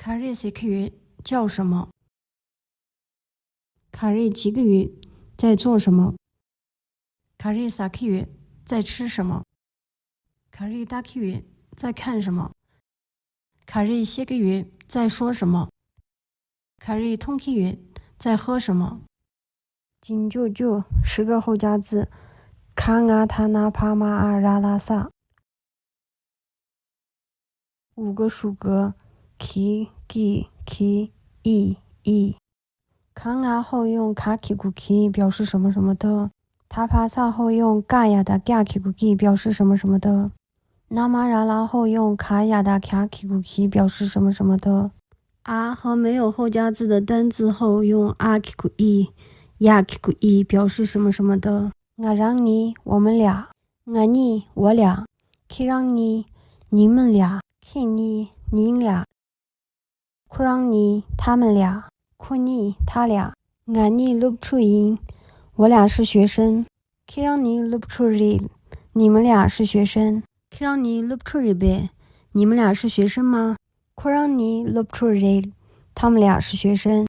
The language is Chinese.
卡瑞几个月叫什么？卡瑞几个月在做什么？卡瑞3个月在吃什么？卡瑞8个月在看什么？卡瑞7个月在说什么？卡瑞10个月在喝什么？金舅舅10个后加字，卡啊他那帕玛啊拉拉萨。5个属格，ki gi ki i i。卡啊后用卡 ki gu ki 表示什么什么的，塔帕萨后用嘎呀的嘎 ki gu ki 表示什么什么的，那玛拉拉后用卡呀的卡 ki gu ki 表示什么什么的。啊和没有后加字的单字后用啊 ki gu i呀 ki gu i 表示什么什么的。我让你我们俩，我你我俩，可让你你们俩，可你你俩，可让你他们俩，可你他俩，我你录不出音，我俩是学生，可让你录不出音，你们俩是学生，可让你录不出音呗，你们俩是学生吗？可让你录不出音，他们俩是学生。